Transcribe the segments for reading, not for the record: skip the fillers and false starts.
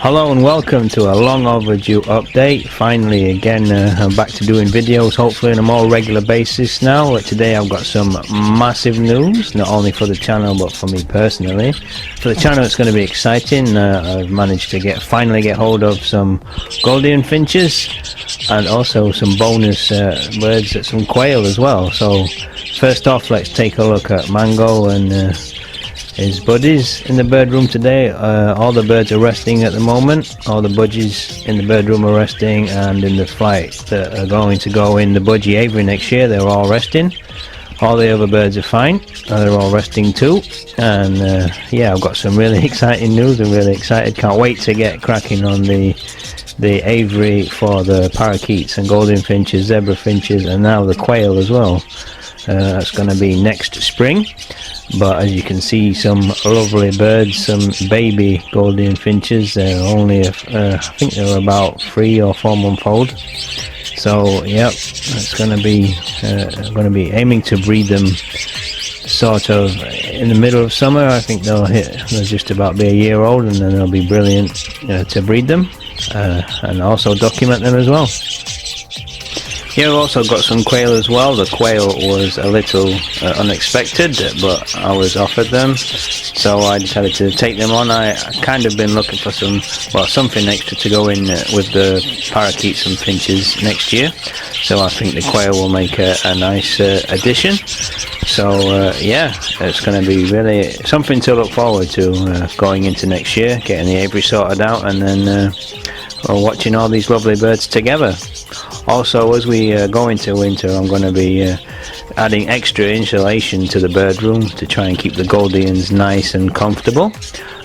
Hello and welcome to a long overdue update. Finally again, I'm back to doing videos, hopefully on a more regular basis now. But today I've got some massive news, not only for the channel but for me personally. For the channel it's going to be exciting. I've managed to finally get hold of some Gouldian Finches and also some bonus birds, some quail as well. So first off, let's take a look at Mango and his buddies in the bird room today. All the birds are resting at the moment. All the budgies in the bird room are resting, and in the flight that are going to go in the budgie aviary next year, they're all resting. All the other birds are fine, they're all resting too. And yeah, I've got some really exciting news. I'm really excited, can't wait to get cracking on the aviary for the parakeets and golden finches, zebra finches, and now the quail as well. That's going to be next spring. But as you can see, some lovely birds, some baby Gouldian Finches. They're only, I think they're about 3 or 4 months old. So yep, it's going to be aiming to breed them sort of in the middle of summer. I think they'll just about be a year old, and then they'll be brilliant to breed them and also document them as well. Here I've also got some quail as well. The quail was a little unexpected, but I was offered them, so I decided to take them on. I kind of been looking for something extra to go in with the parakeets and finches next year, so I think the quail will make a nice addition. So yeah, it's going to be really something to look forward to going into next year, getting the aviary sorted out, and then watching all these lovely birds together. Also, as we go into winter, I'm going to be adding extra insulation to the bird room to try and keep the Gouldians nice and comfortable,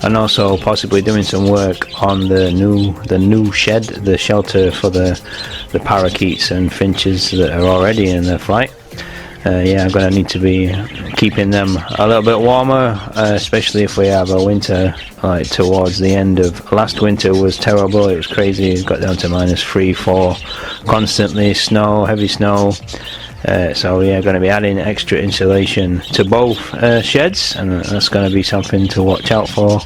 and also possibly doing some work on the new shed, the shelter for the parakeets and finches that are already in their flight. Yeah, I'm going to need to be keeping them a little bit warmer, especially if we have a winter like towards the end of last winter was terrible. It was crazy. It got down to -3, -4 constantly, snow, heavy snow. So yeah, going to be adding extra insulation to both sheds, and that's going to be something to watch out for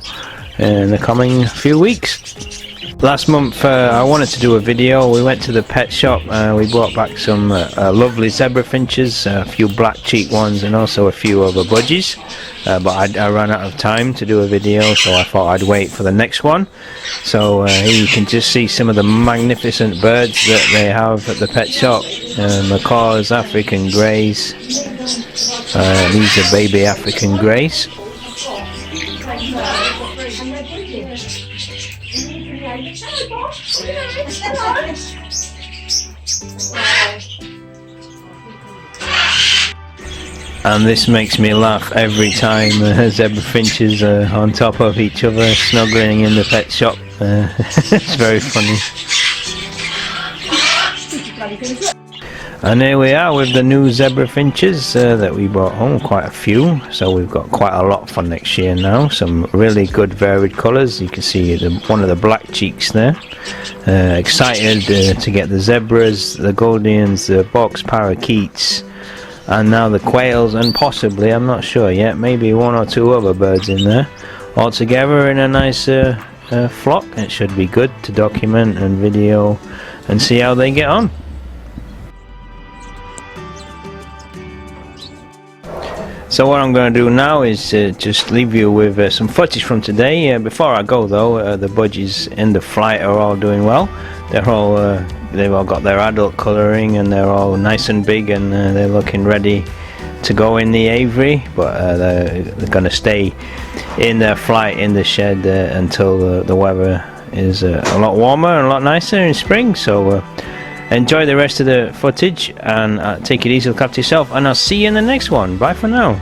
in the coming few weeks. Last month I wanted to do a video. We went to the pet shop and we brought back some lovely zebra finches, a few black cheek ones, and also a few other budgies, but I ran out of time to do a video, so I thought I'd wait for the next one. So here you can just see some of the magnificent birds that they have at the pet shop. Macaws, African greys, these are baby African greys. And this makes me laugh every time zebra finches are on top of each other snuggling in the pet shop. It's very funny. And here we are with the new zebra finches that we brought home, quite a few, so we've got quite a lot for next year now. Some really good varied colours. You can see one of the black cheeks there. Excited to get the zebras, the Gouldians, the box parakeets, and now the quails, and possibly, I'm not sure yet, maybe 1 or 2 other birds in there all together in a nice flock. It should be good to document and video and see how they get on. So what I'm going to do now is just leave you with some footage from today. Before I go though, the budgies in the flight are all doing well. They've all got their adult colouring, and they're all nice and big, and they're looking ready to go in the aviary, but they're going to stay in their flight in the shed until the weather is a lot warmer and a lot nicer in spring. So enjoy the rest of the footage, and take it easy, look after yourself, and I'll see you in the next one. Bye for now.